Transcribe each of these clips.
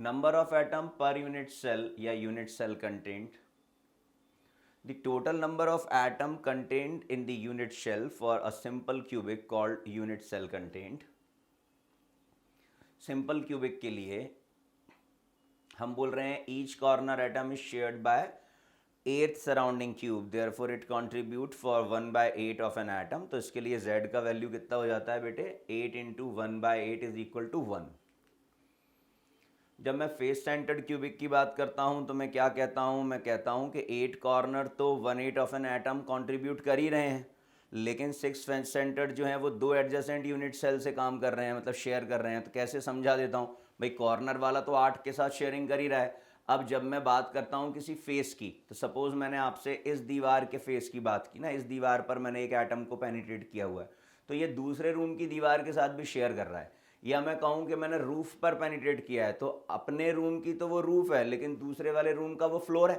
number of atom per unit cell या unit cell contained, the total number of atom contained in the unit shell for a simple cubic called unit cell contained. simple cubic के लिए हम बोल रहे हैं each corner atom is shared by 8th surrounding cube, therefore it contribute for 1/8 of an atom. तो इसके लिए z का वैल्यू कितना हो जाता है बेटे, 8 इंटू 1/8 इज इक्वल टू 1. जब मैं फेस सेंटर्ड क्यूबिक की बात करता हूं तो मैं क्या कहता हूं, मैं कहता हूं कि 8 कॉर्नर तो 1/8 ऑफ एन एटम कंट्रीब्यूट कर ही रहे हैं, लेकिन 6 फेस सेंटर्ड जो हैं वो 2 एडजेसेंट यूनिट सेल से काम कर रहे हैं, मतलब शेयर कर रहे हैं. तो कैसे समझा देता हूं भाई, कॉर्नर वाला तो 8 के साथ शेयरिंग कर ही रहा है. अब जब मैं बात करता हूं किसी फेस की, तो सपोज मैंने आपसे इस दीवार के फेस की बात की ना, इस दीवार पर मैंने एक एटम को पेनिट्रेट किया हुआ है, तो ये दूसरे रूम की दीवार के साथ भी शेयर कर रहा है. या मैं कहूं कि मैंने रूफ पर पेनिट्रेट किया है, तो अपने रूम की तो वो रूफ है, लेकिन दूसरे वाले रूम का वो फ्लोर है.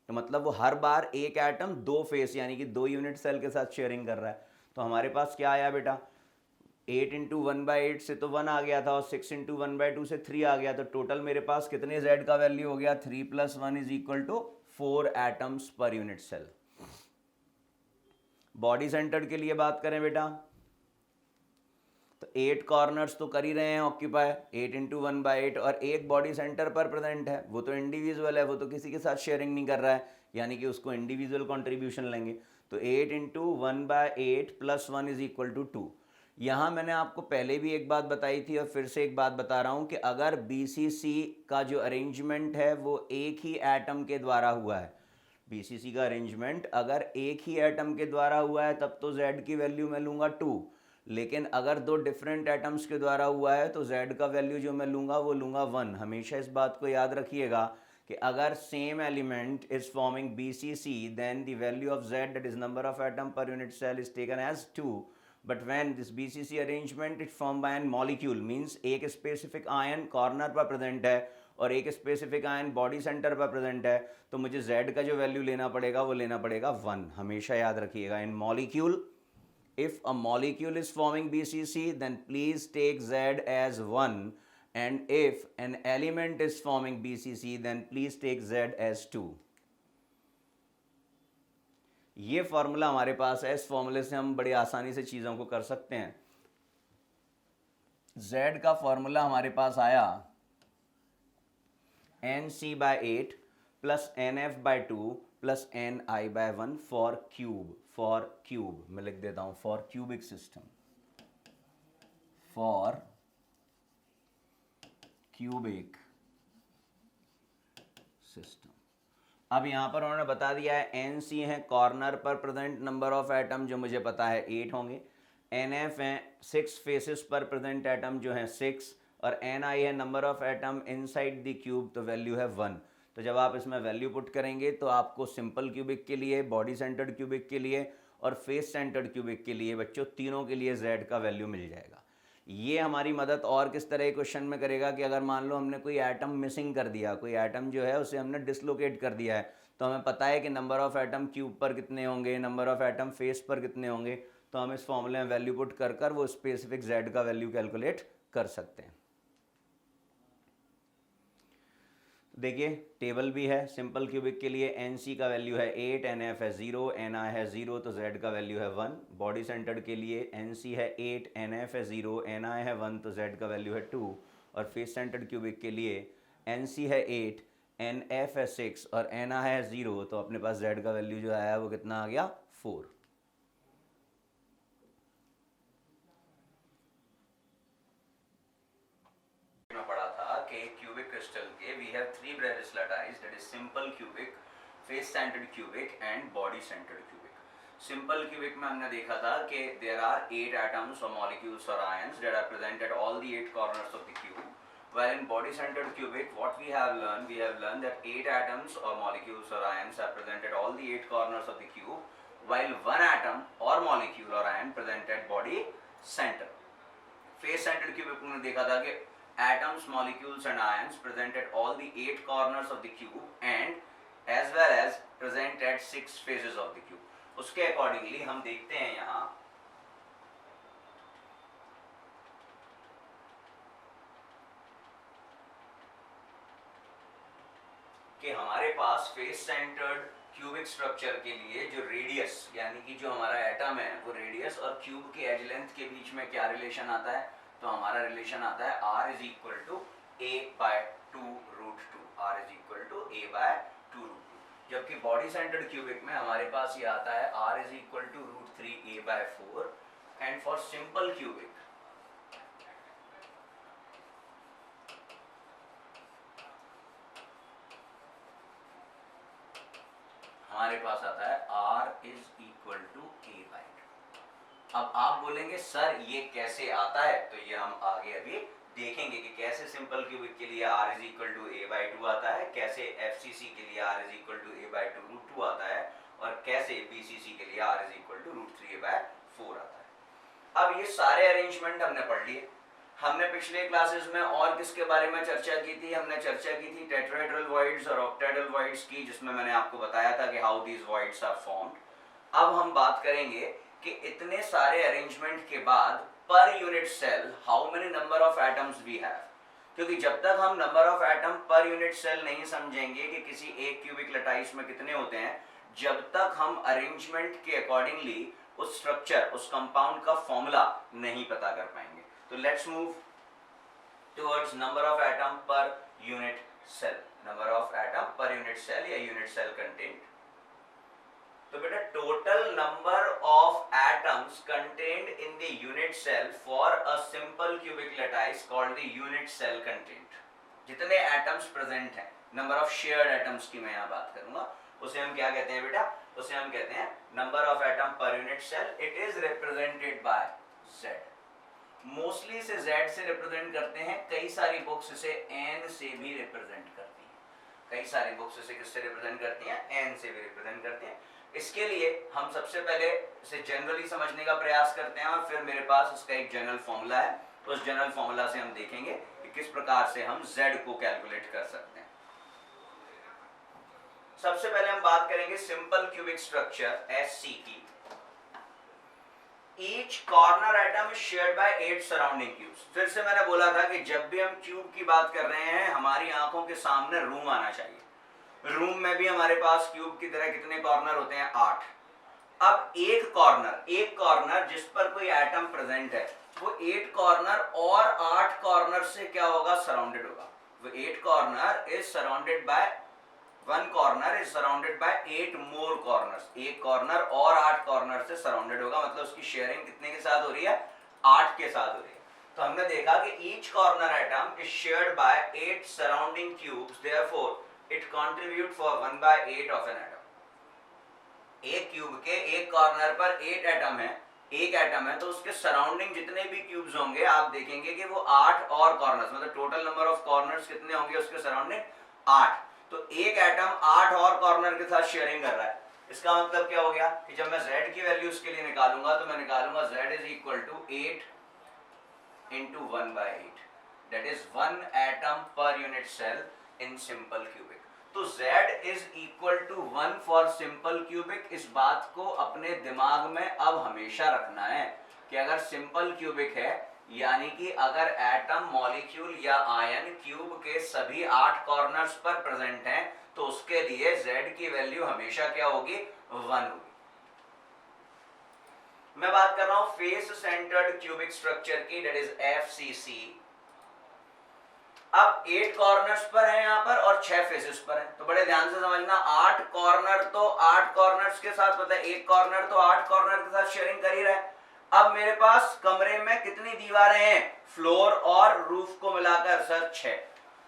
तो मतलब वो हर बार एक एटम 2 फेस यानी कि 2 यूनिट सेल के साथ शेयरिंग कर रहा है. तो हमारे पास क्या आया बेटा, 8 इंटू 1/8 से तो 1 आ गया था, और 6 इंटू 1/2 से 3 आ गया. तो टोटल मेरे पास कितने z का वैल्यू हो गया, 3 + 1 is equal to 4 atoms per unit cell. Body centred के लिए बात करें बेटा, तो 8 कॉर्नर्स तो कर ही रहे हैं ऑक्यूपाई, 8 इंटू 1/8, और एक बॉडी सेंटर पर प्रेजेंट है, वो तो इंडिविजुअल है, वो तो किसी के साथ शेयरिंग नहीं कर रहा है, यानी कि उसको इंडिविजुअल कॉन्ट्रीब्यूशन लेंगे. तो 8 इंटू 1/8 + 1 इज इक्वल टू 2. यहाँ मैंने आपको पहले भी एक बात बताई थी और फिर से एक बात बता रहा हूँ कि अगर BCC का जो अरेंजमेंट है वो एक ही एटम के द्वारा हुआ है, BCC का अरेंजमेंट अगर एक ही एटम के द्वारा हुआ है तब तो z की वैल्यू मैं लूँगा 2, लेकिन अगर 2 डिफरेंट एटम्स के द्वारा हुआ है तो z का वैल्यू जो मैं लूँगा वो लूँगा 1. हमेशा इस बात को याद रखिएगा कि अगर same element is forming BCC, then the value of z, that is number of atom per unit cell, is taken as 2. But when this BCC arrangement is formed by an molecule, means एक specific ion corner पर present है और एक specific ion body centre पर present है, तो मुझे Z का जो वैल्यू लेना पड़ेगा वो लेना पड़ेगा 1. हमेशा याद रखिएगा, इन molecule, if a molecule is forming BCC, then please take Z as 1, and if an element is forming BCC, then please take Z as 2. ये फॉर्मूला हमारे पास है, इस फॉर्मूले से हम बड़ी आसानी से चीज़ों को कर सकते हैं. Z का फॉर्मूला हमारे पास आया NC/8 + NF/2 + NI/1 for cube. For cube मैं लिख देता हूं, for cubic system, for cubic system. अब यहाँ पर उन्होंने बता दिया है NC है कॉर्नर पर प्रेजेंट नंबर ऑफ एटम जो मुझे पता है 8 होंगे, NF है 6 फेसेस पर प्रेजेंट एटम जो है 6, और NI है number of atom inside the cube, तो वैल्यू है 1. तो जब आप इसमें वैल्यू पुट करेंगे तो आपको सिंपल क्यूबिक के लिए, बॉडी सेंटर्ड क्यूबिक के लिए और फेस सेंटर्ड क्यूबिक के लिए बच्चों तीनों के लिए Z का वैल्यू मिल जाएगा. ये हमारी मदद और किस तरह के क्वेश्चन में करेगा कि अगर मान लो हमने कोई एटम मिसिंग कर दिया, कोई एटम जो है उसे हमने डिसलोकेट कर दिया है, तो हमें पता है कि नंबर ऑफ एटम क्यूब पर कितने होंगे, नंबर ऑफ एटम फेस पर कितने होंगे, तो हम इस फॉर्मूले में वैल्यू पुट कर कर वो स्पेसिफिक Z का वैल्यू कैलकुलेट कर सकते हैं. देखिए टेबल भी है सिंपल क्यूबिक के लिए, NC का वैल्यू है 8, NF है 0, NI है 0, तो Z का वैल्यू है 1. बॉडी सेंटर्ड के लिए NC है 8, NF है 0, NI है 1, तो Z का वैल्यू है 2. और फेस सेंटर्ड क्यूबिक के लिए NC है 8, NF है 6 और NI है 0, तो अपने पास Z का वैल्यू जो आया वो कितना आ गया, 4. पढ़ा था कि क्यूबिक क्रिस्टल के we have 3 Bravais lattices, that is simple cubic, face centred cubic and body centred cubic. Simple cubic में हमने देखा था कि देयर आर 8 एटम्स और मॉलिक्यूल्स और ions that are present at all the 8 corners of the cube. While in body centered cubic, what we have learned that 8 atoms or molecules or ions are present at all the 8 corners of the cube, while 1 atom or molecule or ion present at body center. Face centered cubic में देखा था कि atoms, molecules and ions present at all the 8 corners of the cube and as well as present at 6 faces of the cube. उसके accordingly हम देखते हैं यहाँ पास face centred cubic structure के लिए जो रेडियस यानी कि जो हमारा एटम है वो रेडियस और क्यूब के एज लेंथ के बीच में क्या रिलेशन आता है, तो हमारा रिलेशन आता है r is equal to a/2√2, r is equal to a/2√2। जबकि बॉडी सेंटर्ड क्यूबिक में हमारे पास ये आता है r is equal to √3 a/4 and for simple cubic हमारे पास आता है r is equal to a/2। अब आप बोलेंगे सर ये कैसे आता है, तो ये हम आगे अभी देखेंगे कि कैसे सिंपल क्यूबिक के लिए r is equal to a/2 आता है, कैसे FCC के लिए r is equal to a/2√2 आता है और कैसे BCC के लिए r is equal to √3 a/4 आता है। अब ये सारे अरेंजमेंट हमने पढ़ लिए। हमने पिछले क्लासेस में और किसके बारे में चर्चा की थी, हमने चर्चा की थी टेट्राहेड्रल वॉइड्स और ऑक्टाहेड्रल वॉइड्स की, जिसमें मैंने आपको बताया था कि how these voids are formed. अब हम बात करेंगे कि इतने सारे अरेंजमेंट के बाद per unit cell how many number of atoms we have, क्योंकि जब तक हम number of atom per unit cell नहीं समझेंगे कि किसी एक क्यूबिक लटाइस में कितने होते हैं, जब तक हम अरेंजमेंट के अकॉर्डिंगली उस स्ट्रक्चर उस कंपाउंड का फॉर्मूला नहीं पता कर पाएंगे। तो let's move towards number of atom per unit cell, number of atom per unit cell या यूनिट सेल कंटेंट। तो बेटा total number of atoms contained in the unit cell for a simple cubic lattice called the unit cell content. जितने atoms present हैं, number of shared atoms की मैं यहाँ बात करूंगा, उसे हम क्या कहते हैं बेटा, उसे हम कहते हैं number of atom per unit cell. It is represented by Z। Mostly इसे Z से रिप्रेजेंट करते हैं, कई सारी बुक्स इसे N से भी रिप्रेजेंट करती हैं, कई सारी बुक्स इसे किससे रिप्रेजेंट करती हैं, N से भी रिप्रेजेंट करती हैं। इसके लिए हम सबसे पहले इसे जनरली समझने का प्रयास करते हैं और फिर मेरे पास इसका एक जनरल फॉर्मूला है, उस जनरल फॉर्मूला से हम देखेंगे कि किस प्रकार से हम Z को कैलकुलेट कर सकते हैं। सबसे पहले हम बात करेंगे सिंपल क्यूबिक स्ट्रक्चर SC की। Each corner atom is shared by 8 surrounding cubes। फिर से मैंने बोला था कि जब भी हम क्यूब की बात कर रहे हैं हमारी आंखों के सामने रूम आना चाहिए। रूम में भी हमारे पास क्यूब की तरह कितने कॉर्नर होते हैं, 8। अब एक कॉर्नर जिस पर कोई एटम प्रेजेंट है वो 8 कॉर्नर और 8 कॉर्नर से क्या होगा, सराउंडेड होगा। वो 8 corner is surrounded by one corner is surrounded by 8 more corners. एक कॉर्नर और 8 कॉर्नर से सराउंडेड होगा, मतलब उसकी शेयरिंग कितने के साथ हो रही है, 8 के साथ हो रही है। तो हमने देखा कि each corner atom is shared by 8 surrounding cubes, therefore it contribute for 1/8 of an atom. एक क्यूब के एक कॉर्नर पर 8 एटम है, एक एटम है, तो उसके सराउंडिंग जितने भी क्यूब्स होंगे आप देखेंगे कि वो 8 और कॉर्नर्स, मतलब टोटल नंबर ऑफ कॉर्नर्स कितने होंगे उसके सराउंडिंग, 8। तो एक एटम 8 और कॉर्नर के साथ शेयरिंग कर रहा है। इसका मतलब क्या हो गया कि जब मैं Z की वैल्यू उसके लिए निकालूंगा तो मैं निकालूंगा Z is equal to 8 into 1/8, that is 1 atom per unit cell in simple cubic। तो Z is equal to 1 for simple cubic। इस बात को अपने दिमाग में अब हमेशा रखना है कि अगर सिंपल क्यूबिक है यानी कि अगर एटम, मॉलिक्यूल या आयन क्यूब के सभी 8 कॉर्नर्स पर प्रेजेंट हैं तो उसके लिए Z की वैल्यू हमेशा क्या होगी, 1 होगी। मैं बात कर रहा हूं फेस सेंटर्ड क्यूबिक स्ट्रक्चर की, दैट इज FCC। अब 8 कॉर्नर्स पर है यहाँ पर और 6 फेसेस पर है, तो बड़े ध्यान से समझना। 8 कॉर्नर तो 8 कॉर्नर्स के साथ, पता है एक कॉर्नर तो 8 कॉर्नर के साथ शेयरिंग कर ही रहा है। अब मेरे पास कमरे में कितनी दीवारें हैं, फ्लोर और रूफ को मिलाकर सर 6।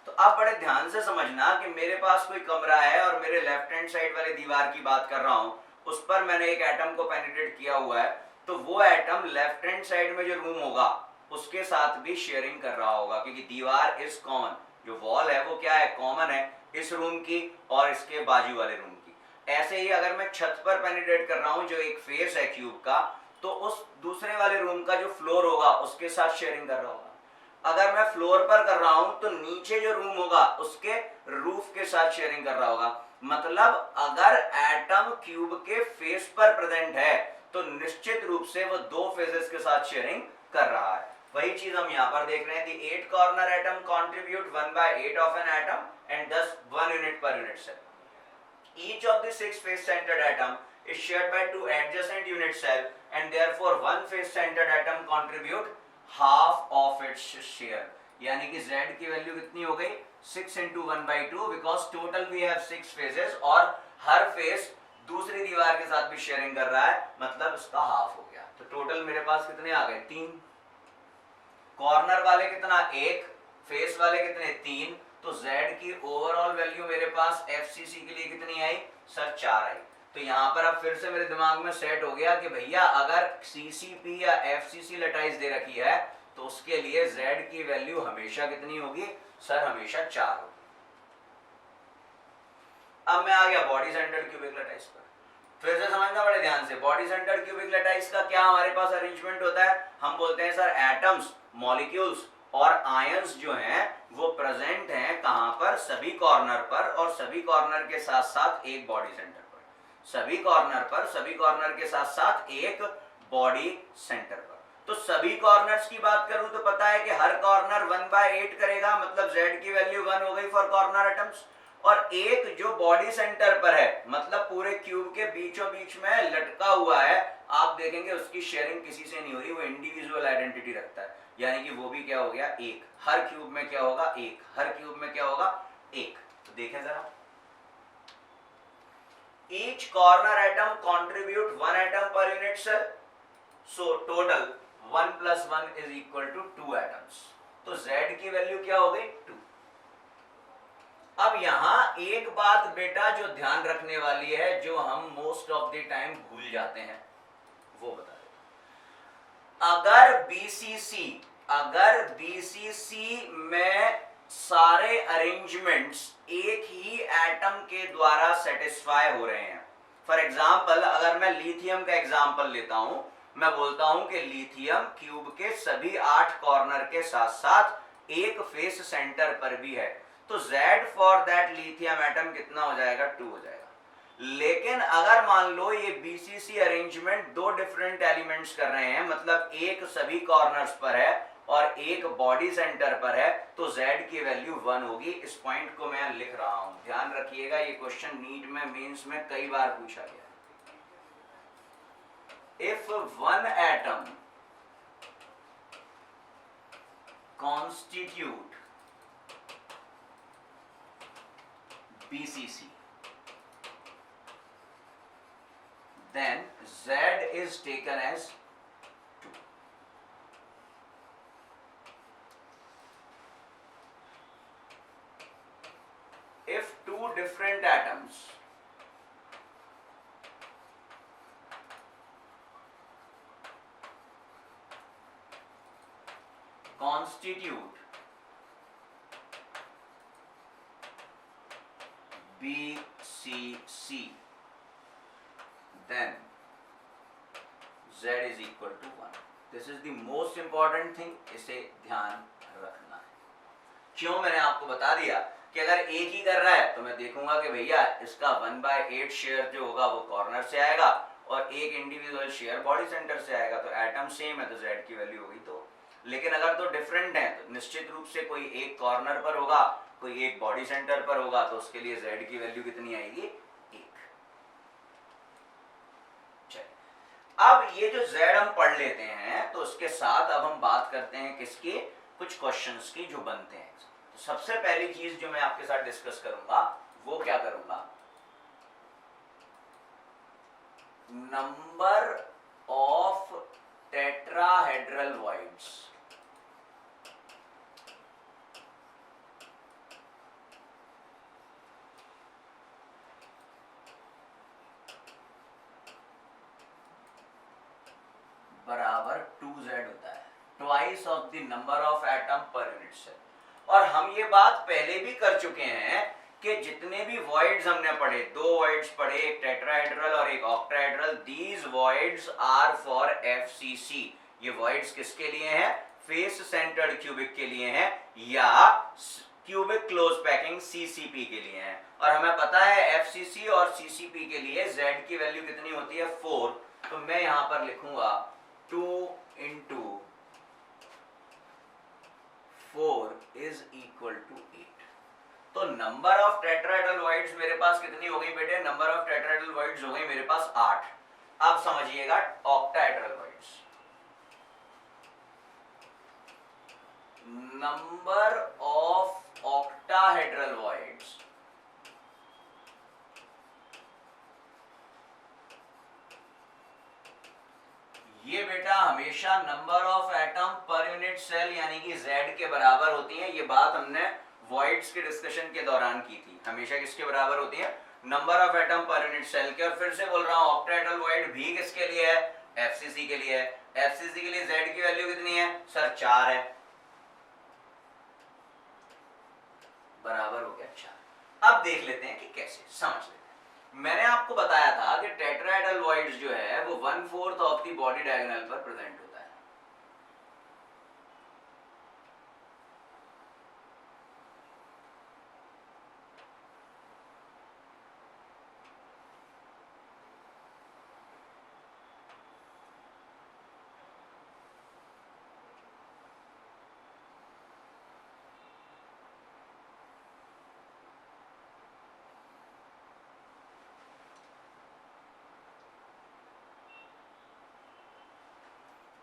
तो अब बड़े ध्यान से समझना कि मेरे पास कोई कमरा है और मेरे लेफ्ट हैंड साइड वाले दीवार की बात कर रहा हूं, उस पर मैंने एक एटम को पेनिट्रेट किया हुआ है, तो वो एटम लेफ्ट हैंड साइड में जो रूम होगा उसके साथ भी शेयरिंग कर रहा होगा, क्योंकि दीवार इज कॉमन, जो वॉल है वो क्या है, कॉमन है इस रूम की और इसके बाजू वाले रूम की। ऐसे ही अगर मैं छत पर पेनिट्रेट कर रहा हूं जो एक फेस है क्यूब का, तो उस दूसरे वाले रूम का जो फ्लोर होगा उसके साथ शेयरिंग कर रहा होगा। अगर मैं फ्लोर पर कर रहा हूं तो नीचे जो रूम होगा उसके रूफ के साथ शेयरिंग कर रहा होगा। मतलब अगर एटम क्यूब के फेस पर प्रेजेंट है तो निश्चित रूप से वो 2 फेसेस के साथ शेयरिंग कर रहा है। वही चीज हम यहाँ पर देख रहे हैं कि 8 corner atom contribute 1/8 of an atom and thus 1 unit per unit cell. each of the 6 face centered atom is shared by 2 adjacent unit cell and therefore one face centered atom contribute half of its share. यानी कि z की value कितनी हो गई 6 into 1/2 because total we have 6 phases और हर face दूसरी दीवार के साथ भी शेयरिंग कर रहा है, मतलब उसका हाफ हो गया। तो टोटल मेरे पास कितने आ गए 3, कॉर्नर वाले कितना 1, फेस वाले कितने 3, तो z की ओवरऑल वैल्यू मेरे पास FCC के लिए कितनी आई सर 4 आई। तो यहाँ पर अब फिर से मेरे दिमाग में सेट हो गया कि भैया अगर CCP या FCC लटाइज दे रखी है तो उसके लिए z की वैल्यू हमेशा कितनी होगी सर हमेशा 4 होगी। अब मैं आ गया बॉडी सेंटर्ड क्यूबिक लटाइज पर, फिर से समझना बड़े ध्यान से। बॉडी सेंटर्ड क्यूबिक लटाइज का क्या हमारे पास अरेंजमेंट होता है, हम बोलते हैं सर एटम्स, मॉलिक्यूल्स और आयंस जो हैं वो प्रेजेंट हैं कहां पर, सभी कॉर्नर पर, और सभी कॉर्नर के साथ साथ एक बॉडी सेंटर पर, सभी कॉर्नर पर, सभी कॉर्नर के साथ साथ एक बॉडी सेंटर पर। तो सभी कॉर्नर्स की बात करूं तो पता है कि हर कॉर्नर 1/8 करेगा, मतलब z की वैल्यू 1 हो गई फॉर कॉर्नर एटम्स, और एक जो बॉडी सेंटर पर है मतलब पूरे क्यूब के बीचों बीच में लटका हुआ है, आप देखेंगे उसकी शेयरिंग किसी से नहीं हो रही, वो इंडिविजुअल आइडेंटिटी रखता है, यानी कि वो भी क्या हो गया एक, हर क्यूब में क्या होगा एक, हर क्यूब में क्या होगा एक। तो देखें जरा, each corner atom contribute 1 atom per unit cell, so total 1 + 1 = 2 atoms. तो z की वैल्यू क्या हो गई 2। अब यहां एक बात बेटा जो ध्यान रखने वाली है, जो हम मोस्ट ऑफ द टाइम भूल जाते हैं, वो बता दे। अगर बीसीसी में सारे अरेंजमेंट्स एक ही एटम के द्वारा सेटिस्फाई हो रहे हैं, फॉर एग्जाम्पल अगर मैं लिथियम का एग्जाम्पल लेता हूं, मैं बोलता हूं कि लिथियम क्यूब के सभी 8 कॉर्नर के साथ साथ एक फेस सेंटर पर भी है, तो Z for that lithium atom कितना हो जाएगा 2 हो जाएगा। लेकिन अगर मान लो ये बीसीसी अरेंजमेंट 2 डिफरेंट एलिमेंट्स कर रहे हैं, मतलब एक सभी कॉर्नर्स पर है और एक बॉडी सेंटर पर है, तो Z की वैल्यू 1 होगी। इस पॉइंट को मैं लिख रहा हूं, ध्यान रखिएगा, ये क्वेश्चन नीट में मेंस में कई बार पूछा गया। If one atom constitute BCC, then Z is taken as 2. If 2 different atoms constitute BCC, then Z is equal to 1. This is the most important thing, इसे ध्यान रखना है। क्यों मैंने आपको बता दिया कि अगर एक ही कर रहा है तो मैं देखूंगा कि भैया इसका 1/8 शेयर जो होगा वो कॉर्नर से आएगा और एक इंडिविजुअल शेयर बॉडी सेंटर से आएगा, तो एटम सेम है तो Z की वैल्यू होगी 2। लेकिन अगर तो डिफरेंट है तो निश्चित रूप से कोई एक कॉर्नर पर होगा, कोई एक बॉडी सेंटर पर होगा, तो उसके लिए Z की वैल्यू कितनी आएगी 1। चलिए अब ये जो Z हम पढ़ लेते हैं, तो उसके साथ अब हम बात करते हैं किसकी, कुछ क्वेश्चंस की जो बनते हैं। तो सबसे पहली चीज जो मैं आपके साथ डिस्कस करूंगा वो क्या करूंगा, नंबर ऑफ टेट्राहेड्रल वॉइड्स। बराबर 2Z होता है, twice of the number of atom per unit cell. और हम ये बात पहले भी कर चुके हैं कि जितने भी वॉइड्स हमने पढ़े, 2 वॉइड्स पढ़े, एक टेट्राहेड्रल और एक octahedral, these voids are for FCC। ये वॉइड्स किसके लिए हैं, फेस सेंटर्ड क्यूबिक के लिए हैं या क्यूबिक क्लोज पैकिंग CCP के लिए हैं। और हमें पता है FCC और CCP के लिए Z की वैल्यू कितनी होती है 4, तो मैं यहां पर लिखूंगा 2 into 4 is equal to 8। तो नंबर ऑफ टेट्राहेड्रल वॉइड्स मेरे पास कितनी हो गई बेटे? नंबर ऑफ टेट्राहेड्रल वॉइड्स हो गई मेरे पास 8। अब समझिएगा octahedral voids, number of octahedral voids, ये बेटा हमेशा number of atom per unit cell यानी कि Z के बराबर होती है। ये बात हमने वॉइड्स के डिस्कशन के दौरान की थी। हमेशा किसके बराबर होती है? Number of atom per unit cell के। और फिर से बोल रहा हूं ऑक्टाहेड्रल वॉइड भी किसके लिए है? FCC के लिए है। FCC के लिए Z की वैल्यू कितनी है सर? 4 है, बराबर हो गया 4। अब देख लेते हैं कि कैसे, समझ लेते हैं। मैंने आपको बताया था कि टेट्राहेड्रल वॉइड्स जो है वो 1/4 ऑफ द बॉडी डायगोनल पर प्रेजेंट होता है।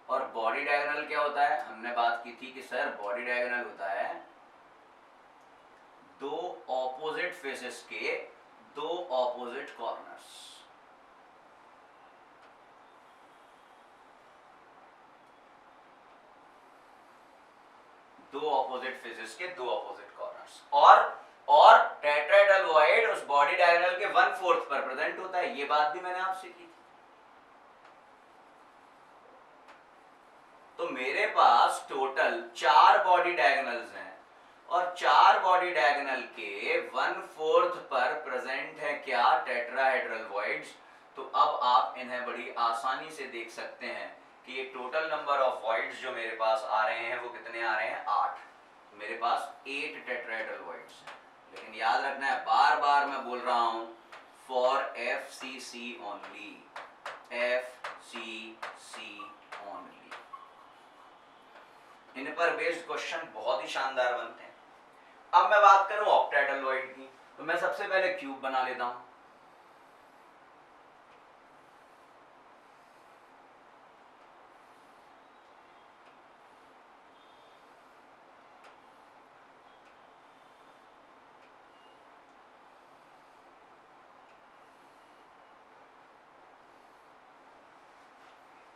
और बॉडी डायगोनल क्या होता है? हमने बात की थी कि सर बॉडी डायगोनल होता है दो ऑपोजिट फेसेस के दो ऑपोजिट कॉर्नर्स। दो ऑपोजिट फेसेस के दो ऑपोजिट कॉर्नर्स। और टेट्राहेड्रल वॉइड उस बॉडी डायगोनल के 1/4 पर प्रेजेंट होता है। ये बात भी मैंने आपसे की थी। तो मेरे पास टोटल 4 बॉडी डायगोनल्स हैं और 4 बॉडी डायगोनल के 1/4 पर प्रेजेंट है क्या? Tetrahedral voids. तो अब आप इन्हें बड़ी आसानी से देख सकते हैं कि ये टोटल नंबर ऑफ वॉइड्स जो मेरे पास आ रहे हैं वो कितने आ रहे हैं? 8। मेरे पास 8 टेट्राहेड्रल वॉइड्स हैं। लेकिन याद रखना है, बार बार मैं बोल रहा हूं, for FCC only, FCC only. इन पर बेस्ड क्वेश्चन बहुत ही शानदार बनते हैं। अब मैं बात करूं ऑक्टाहेड्रल वॉइड की, तो मैं सबसे पहले क्यूब बना लेता हूं।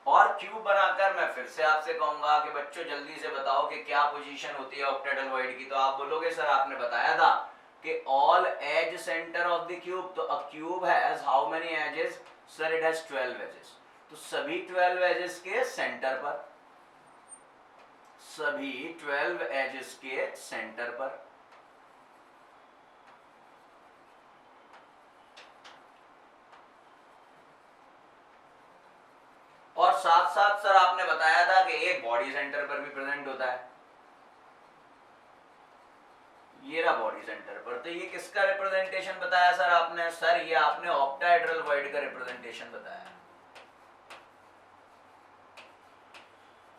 और क्यूब बनाकर मैं फिर से आपसे कहूंगा कि बच्चों जल्दी से बताओ कि क्या पोजीशन होती है ऑक्टाहेड्रल वॉइड की। तो आप बोलोगे सर आपने बताया था कि all edge centre of the cube. तो a cube has how many edges? Sir it has 12 edges. तो सभी 12 एजेस के सेंटर पर, सभी 12 एजेस के सेंटर पर और साथ साथ सर आपने बताया था कि एक बॉडी सेंटर पर भी प्रेजेंट होता है। ये रहा बॉडी सेंटर पर। तो ये किसका रिप्रेजेंटेशन बताया सर आपने? सर ये आपने ऑक्टाहेड्रल वॉइड का रिप्रेजेंटेशन बताया।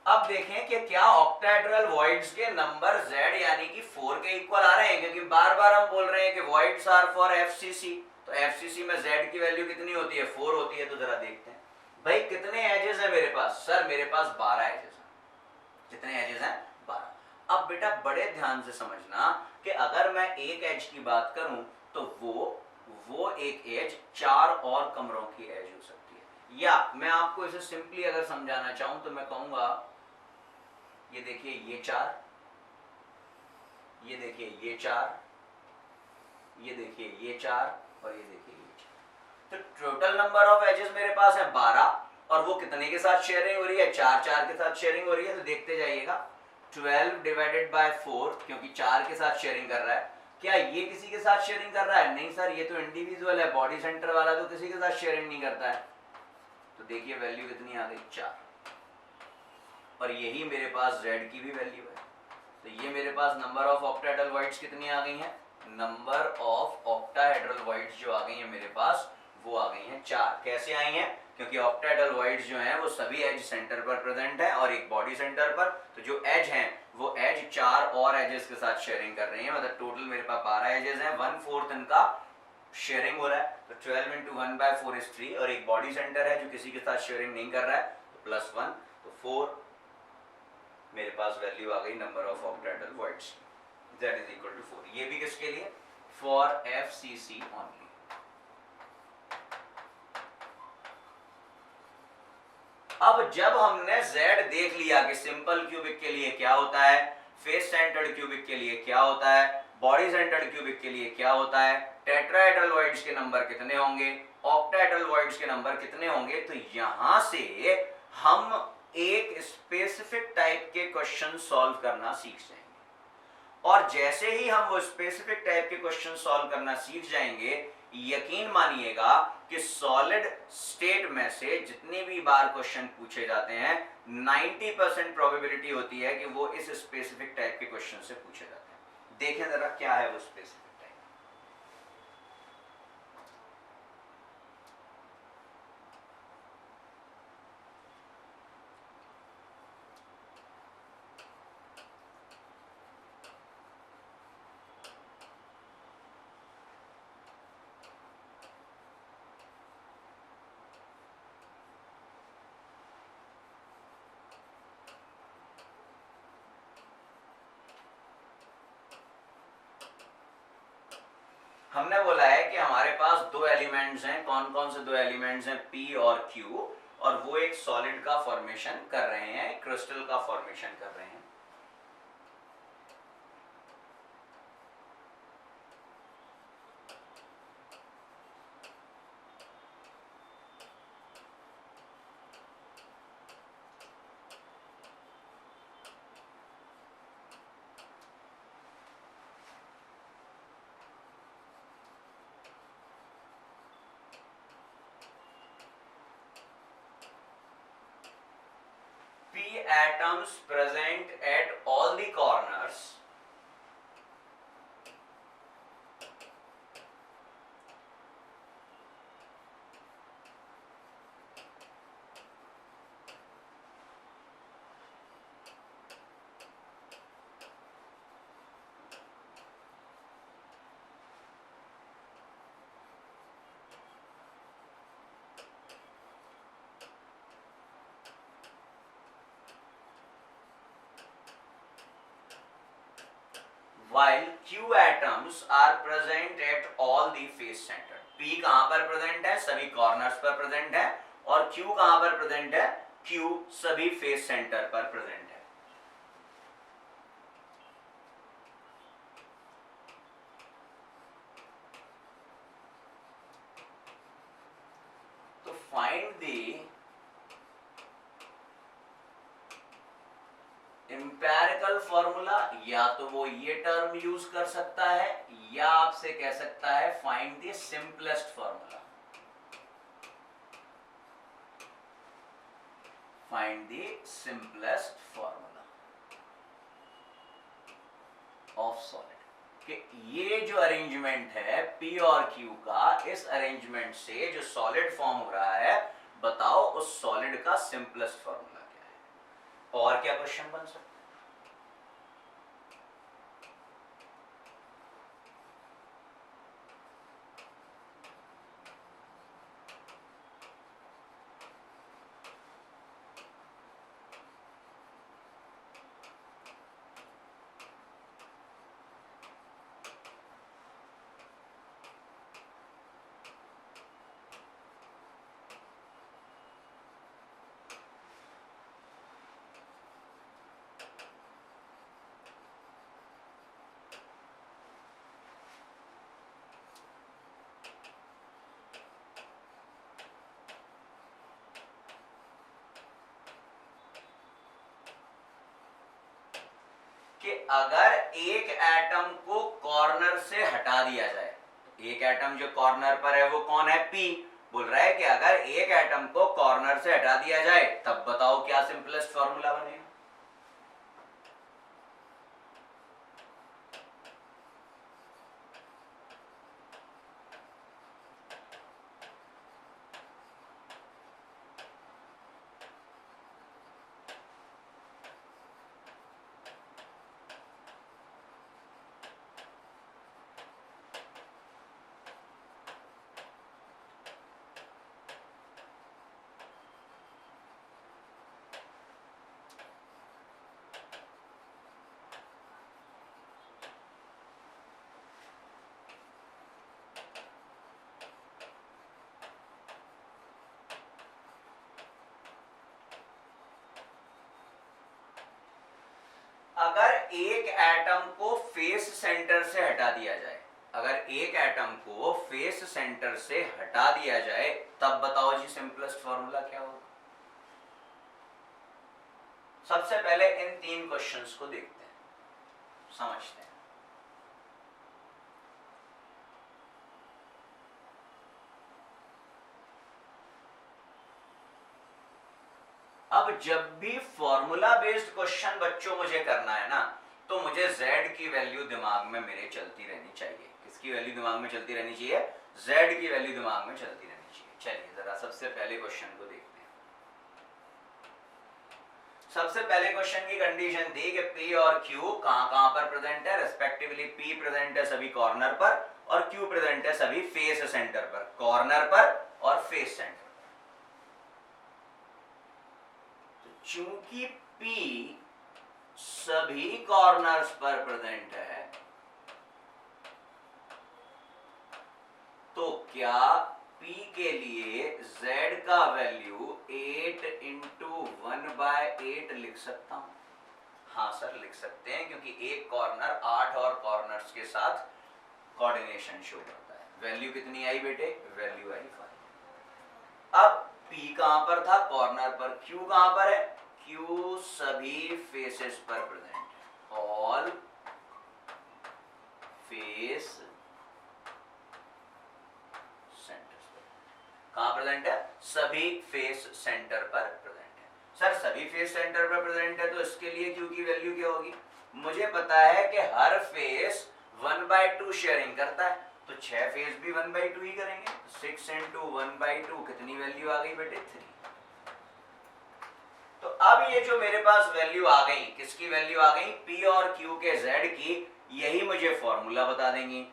अब देखें कि क्या ऑक्टाहेड्रल वॉइड्स के नंबर Z यानी कि 4 के इक्वल आ रहे हैं, क्योंकि बार बार हम बोल रहे हैं कि वॉइड्स आर फॉर FCC। तो FCC में Z की वैल्यू कितनी होती है? 4 होती है। तो जरा देखते हैं भाई कितने एजेस है मेरे पास? सर मेरे पास 12 एजेस हैं। कितने एजेस हैं? 12। अब बेटा बड़े ध्यान से समझना कि अगर मैं एक एज की बात करूं तो वो एक एज 4 और कमरों की एज हो सकती है। या मैं आपको इसे सिंपली अगर समझाना चाहूं तो मैं कहूंगा ये देखिए ये 4, ये देखिए ये 4, ये देखिए ये 4 और ये देखिए ये 4। तो टोटल नंबर ऑफ एजेस मेरे पास है 12 और वो कितने के साथ शेयरिंग हो रही है? 4 के साथ शेयरिंग हो रही है। तो देखते जाइएगा 12 डिवाइडेड बाय 4, क्योंकि 4 के साथ शेयरिंग कर रहा है। क्या ये किसी के साथ शेयरिंग कर रहा है? नहीं सर, ये तो इंडिविजुअल है। बॉडी सेंटर वाला तो किसी के साथ शेयरिंग नहीं करता है। तो देखिए वैल्यू कितनी आ गई? 4। और यही मेरे पास Z की भी वैल्यू है। तो ये मेरे पास नंबर ऑफ ऑक्टाहेड्रल वॉइड्स कितनी आ गई हैं? नंबर ऑफ ऑक्टाहेड्रल वॉइड्स जो आ गई हैं मेरे पास वो आ गई हैं 4। कैसे आई हैं? क्योंकि ऑक्टेट अलॉइड्स जो हैं वो सभी एज सेंटर पर प्रेजेंट है और एक बॉडी सेंटर पर, तो जो एज हैं वो एज 4 और एजेस के साथ शेयरिंग कर रही है, मतलब टोटल मेरे पास 12 एजेस हैं, 1/4 इनका शेयरिंग हो रहा है, तो 12 इंटू 1/4 इज 3, और एक बॉडी सेंटर है जो किसी के साथ शेयरिंग नहीं कर रहा है, तो +1, तो 4 मेरे पास वैल्यू आ गई number of octahedral voids, that is equal to 4। ये भी किसके लिए, फॉर FCC ओनली। अब जब हमने Z देख लिया कि सिंपल क्यूबिक के लिए क्या होता है, फेस सेंटर्ड क्यूबिक के लिए क्या होता है, बॉडी सेंटर्ड क्यूबिक के लिए क्या होता है, टेट्राहेड्रलॉइड्स के नंबर कितने होंगे, ऑक्टाहेड्रलॉइड्स के नंबर कितने होंगे, तो यहां से हम एक स्पेसिफिक टाइप के क्वेश्चन सॉल्व करना सीख जाएंगे। और जैसे ही हम वो स्पेसिफिक टाइप के क्वेश्चन सॉल्व करना सीख जाएंगे, यकीन मानिएगा कि सॉलिड स्टेट में से जितनी भी बार क्वेश्चन पूछे जाते हैं 90% प्रोबेबिलिटी होती है कि वो इस स्पेसिफिक टाइप के क्वेश्चन से पूछे जाते हैं। देखें जरा क्या है वो स्पेसिफिक टाइप। हमने बोला है कि हमारे पास दो एलिमेंट्स हैं, कौन कौन से दो एलिमेंट्स हैं, P और Q, और वो एक सॉलिड का फॉर्मेशन कर रहे हैं, एक क्रिस्टल का फॉर्मेशन कर रहे हैं। P atoms present at all the corners while Q atoms are present at all the face center। P कहां पर प्रेजेंट है, सभी कॉर्नर्स पर प्रेजेंट है, और Q कहां पर प्रेजेंट है, Q सभी फेस सेंटर पर प्रेजेंट है। तो फाइंड द एम्पेरिकल फॉर्मूला, या तो वो ये टर्म यूज कर सकता है या आपसे कह सकता है find the simplest formula, find the simplest formula of solid. कि ये जो अरेंजमेंट है P और Q का, इस अरेंजमेंट से जो सॉलिड फॉर्म हो रहा है, बताओ उस सॉलिड का सिंपलेस्ट फॉर्मूला क्या है। और क्या क्वेश्चन बन सकता है। कि अगर एक एटम को कॉर्नर से हटा दिया जाए, एक एटम जो कॉर्नर पर है वो कौन है, P, बोल रहा है कि अगर एक एटम को कॉर्नर से हटा दिया जाए तब बताओ क्या सिंपलेस्ट फॉर्मूला बनेगा। एक एटम को फेस सेंटर से हटा दिया जाए, अगर एक एटम को फेस सेंटर से हटा दिया जाए, तब बताओ जी सिंपलेस्ट फॉर्मूला क्या होगा। सबसे पहले इन तीन क्वेश्चंस को देखते हैं, समझते हैं। अब जब भी फॉर्मूला बेस्ड क्वेश्चन बच्चों मुझे करना है ना, तो मुझे z की वैल्यू दिमाग में मेरे चलती रहनी चाहिए। किसकी वैल्यू दिमाग में चलती रहनी चाहिए? z की वैल्यू दिमाग में चलती रहनी चाहिए। चलिए जरा सबसे पहले क्वेश्चन को देखते हैं। सबसे पहले क्वेश्चन की कंडीशन थी कि p और q कहां पर प्रेजेंट है, रेस्पेक्टिवली p प्रेजेंट है सभी कॉर्नर पर और q प्रेजेंट है सभी फेस सेंटर पर, कॉर्नर पर और फेस सेंटर। चूंकि P सभी कॉर्नर्स पर प्रेजेंट है, तो क्या P के लिए Z का वैल्यू 8 इंटू 1/8 लिख सकता हूं? हाँ सर लिख सकते हैं, क्योंकि एक कॉर्नर 8 और कॉर्नर्स के साथ कोऑर्डिनेशन शो करता है। वैल्यू कितनी आई बेटे? वैल्यू आई 5। अब P कहां पर था? कॉर्नर पर। Q कहां पर है? Q सभी फेसेस पर प्रेजेंट है, ऑल फेस सेंटर्स पर। कहां प्रेजेंट है? सभी फेस सेंटर पर प्रेजेंट है। सर सभी फेस सेंटर पर प्रेजेंट है, तो इसके लिए Q की वैल्यू क्या होगी? मुझे पता है कि हर फेस 1/2 शेयरिंग करता है, तो 6 फेस भी 1/2 ही करेंगे। 6 इंटू 1/2 कितनी वैल्यू आ गई बेटे? 3। तो अब ये जो मेरे पास वैल्यू आ गई, किसकी वैल्यू आ गई? P और Q के Z की, यही मुझे फॉर्मूला बता देंगी।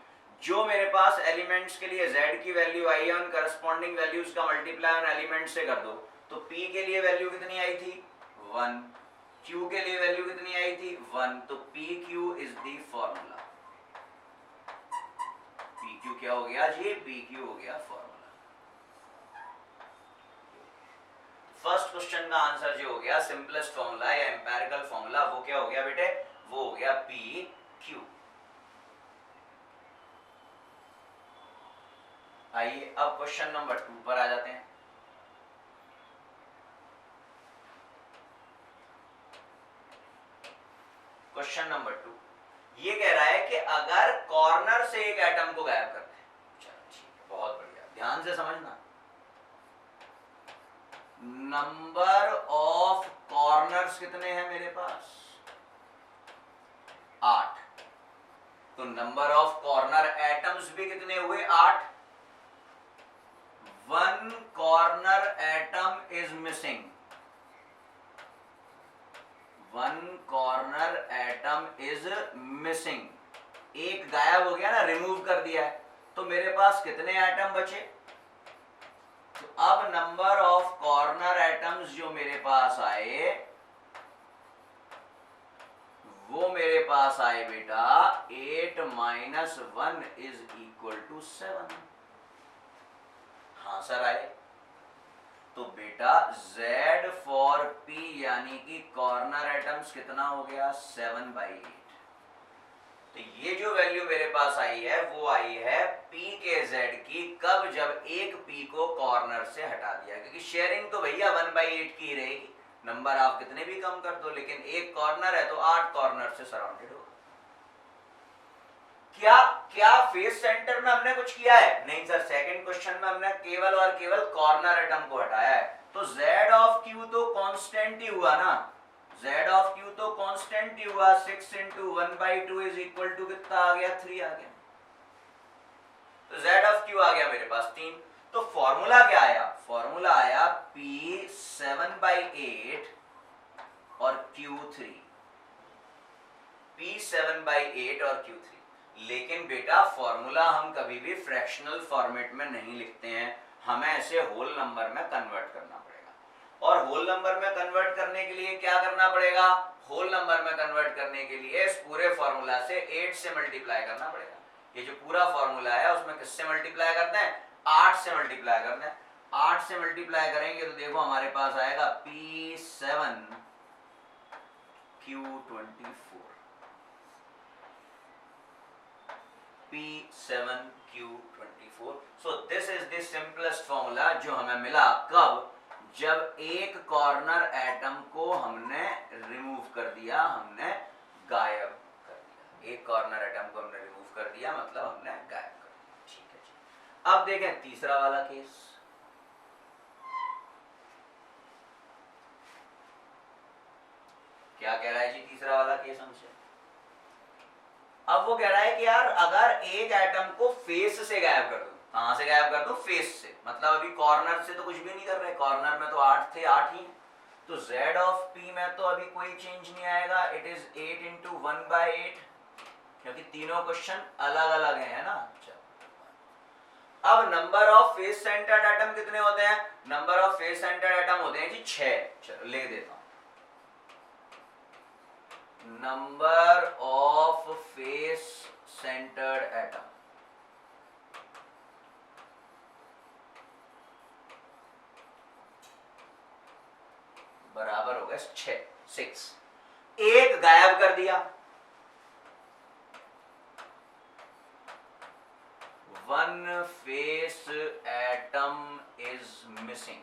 जो मेरे पास एलिमेंट्स के लिए Z की वैल्यू आई है, उन करस्पॉन्डिंग वैल्यूज का मल्टीप्लाई उन एलिमेंट से कर दो। तो P के लिए वैल्यू कितनी आई थी? 1। Q के लिए वैल्यू कितनी आई थी? 1। तो PQ is the formula. PQ क्या हो गया जी? PQ हो गया फॉर्मूला। फर्स्ट क्वेश्चन का आंसर जो हो गया सिंपलेस्ट फॉर्मूला या एम्पिरिकल फॉर्मूला, वो क्या हो गया बेटे? वो हो गया PQ। आइए अब क्वेश्चन नंबर 2 पर आ जाते हैं। क्वेश्चन नंबर 2 ये कह रहा है कि अगर कॉर्नर से एक एटम को गायब करते हैं, चलो ठीक है, बहुत बढ़िया, ध्यान से समझना। नंबर ऑफ कॉर्नर्स कितने हैं मेरे पास? 8। तो नंबर ऑफ कॉर्नर एटम्स भी कितने हुए? 8। 1 corner atom is missing. 1 corner atom is missing. एक गायब हो गया ना, रिमूव कर दिया है, तो मेरे पास कितने एटम बचे? तो अब नंबर ऑफ कॉर्नर एटम्स जो मेरे पास आए, वो मेरे पास आए बेटा 8 - 1 इज इक्वल टू 7। हाँ सर आए। तो बेटा Z फॉर P यानी कि कॉर्नर एटम्स कितना हो गया? 7/8। तो ये जो वैल्यू मेरे पास आई है, वो आई है P के Z की, कब? जब एक P को कॉर्नर से हटा दिया, क्योंकि शेयरिंग तो भैया 1/8 की रहेगी, नंबर आप कितने भी कम कर दो, लेकिन एक कॉर्नर है तो 8 कॉर्नर से सराउंडेड होगा। क्या फेस सेंटर में हमने कुछ किया है? नहीं सर, सेकंड क्वेश्चन में हमने केवल और केवल कॉर्नर एटम को हटाया है। तो Z ऑफ Q तो कांस्टेंट ही हुआ ना, Z ऑफ Q तो कांस्टेंट ही हुआ। 6 इंटू 1/2 इज इक्वल टू कितना आ गया? 3 आ गया। तो Z ऑफ Q आ गया मेरे पास 3। तो फॉर्मूला क्या आया? फॉर्मूला आया P 7/8 और Q 3। P 7/8 और Q 3। लेकिन बेटा फॉर्मूला हम कभी भी फ्रैक्शनल फॉर्मेट में नहीं लिखते हैं, हमें ऐसे होल नंबर में कन्वर्ट करना पड़ेगा। और होल नंबर में कन्वर्ट करने के लिए क्या करना पड़ेगा? होल नंबर में कन्वर्ट करने के लिए इस पूरे फॉर्मूला से 8 से मल्टीप्लाई करना पड़ेगा। ये जो पूरा फॉर्मूला है उसमें किससे मल्टीप्लाई करते हैं? 8 से मल्टीप्लाई करते हैं। 8 से मल्टीप्लाई करेंगे तो देखो हमारे पास आएगा P7 Q 24। P7Q24. So this is the simplest formula जो हमें मिला कब, जब एक कॉर्नर एटम को हमने रिमूव कर दिया, हमने गायब कर दिया। एक कॉर्नर एटम को हमने रिमूव कर दिया मतलब हमने गायब कर दिया। ठीक है जी। अब देखें तीसरा वाला केस। क्या कह रहा है जी तीसरा वाला केस हमसे? अब वो कह रहा है कि यार अगर एक एटम को फेस से गायब कर दूं, कहां से गायब कर दूं? फेस से। मतलब अभी कॉर्नर से तो कुछ भी नहीं कर रहे, कॉर्नर में तो 8 थे, 8 ही, तो z ऑफ p में तो अभी कोई चेंज नहीं आएगा। इट इज 8 इंटू 1/8, क्योंकि तीनों क्वेश्चन अलग अलग है ना। अब number of face centred atom कितने होते हैं? Number of face centred atom होते हैं जी 6। चलो लिख देता हूं, number of face centred atom बराबर होगा 6। एक गायब कर दिया, 1 face atom is missing.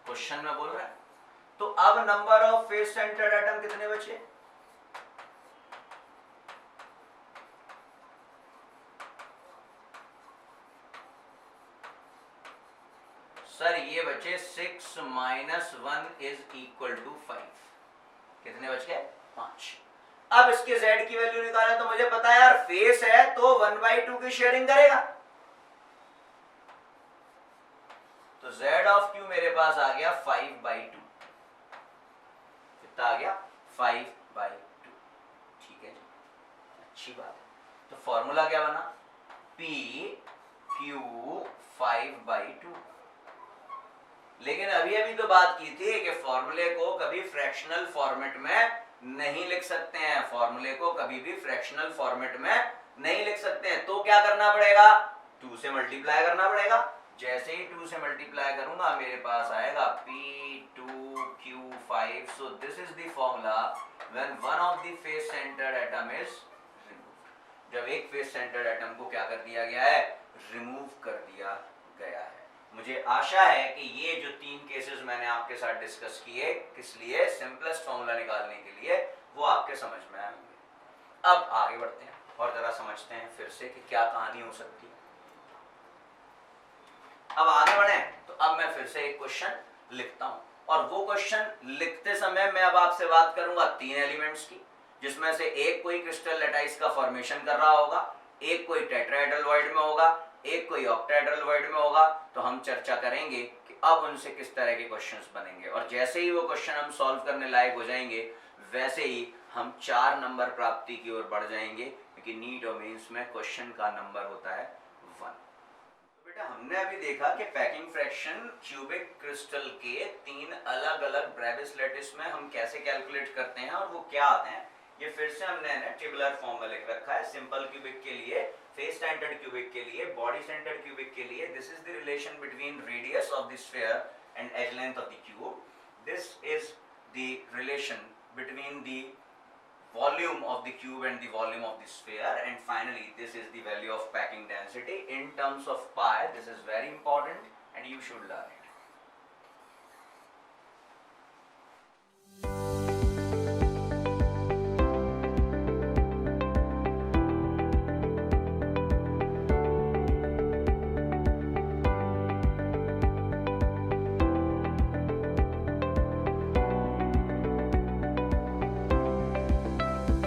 Question में बोल रहा है। तो अब number of face centred atom कितने बचे? सर ये बचे 6 माइनस 1 इज इक्वल टू 5। कितने बच गए? 5। अब इसके z की वैल्यू निकालें तो मुझे पता है यार फेस है तो 1/2 की शेयरिंग करेगा, तो z ऑफ q मेरे पास आ गया 5/2। कितना आ गया? 5/2। ठीक है जी, अच्छी बात है। तो फॉर्मूला क्या बना? p q 5/2। लेकिन अभी अभी तो बात की थी कि फॉर्मूले को कभी फ्रैक्शनल फॉर्मेट में नहीं लिख सकते हैं, फॉर्मूले को कभी भी फ्रैक्शनल फॉर्मेट में नहीं लिख सकते हैं। तो क्या करना पड़ेगा? 2 से मल्टीप्लाई करना पड़ेगा। जैसे ही 2 से मल्टीप्लाई करूंगा मेरे पास आएगा P2Q5। So this is the formula when one of the face centred atom is removed. जब एक फेस सेंटर्ड एटम को क्या कर दिया गया है? रिमूव कर दिया गया है। मुझे आशा है कि ये जो 3 केसेस मैंने आपके साथ डिस्कस किए, किस लिए? सिंपलेस्ट फॉर्मूला निकालने के लिए, वो आपके समझ में आएंगे। अब आगे बढ़ते हैं और जरा समझते हैं फिर से कि क्या कहानी हो सकती है। अब आगे बढ़े तो अब मैं फिर से एक क्वेश्चन लिखता हूं, और वो क्वेश्चन लिखते समय मैं अब आपसे बात करूंगा 3 एलिमेंट्स की, जिसमें से एक कोई क्रिस्टल लैटाइस का फॉर्मेशन कर रहा होगा, एक कोई टेट्राहेड्रल वॉइड में होगा, एक कोई ऑक्टाहेड्रल वॉइड में होगा। तो हम चर्चा करेंगे कि अब उनसे किस तरह के क्वेश्चंस बनेंगे, और जैसे ही वो क्वेश्चन हम सॉल्व करने लायक हो जाएंगे वैसे ही हम 4 नंबर प्राप्ति की ओर बढ़ जाएंगे, क्योंकि नीट और मेंस में क्वेश्चन का नंबर होता है 1। तो बेटा हमने अभी देखा कि पैकिंग फ्रैक्शन क्यूबिक क्रिस्टल के 3 अलग अलग ब्रेविस लैटिस में हम कैसे कैलकुलेट करते हैं और वो क्या आते हैं। ये फिर से हमने टेबुलर फॉर्म में लिख रखा है। सिंपल क्यूबिक के लिए, फेस सेंटर्ड क्यूबिक के लिए, बॉडी सेंटर्ड क्यूबिक के लिए, this is the relation between radius of the sphere and edge length of the cube. This is the relation between the volume of the cube and the volume of the sphere, and finally this is the value of packing density in terms of pi. This is very important and you should learn it.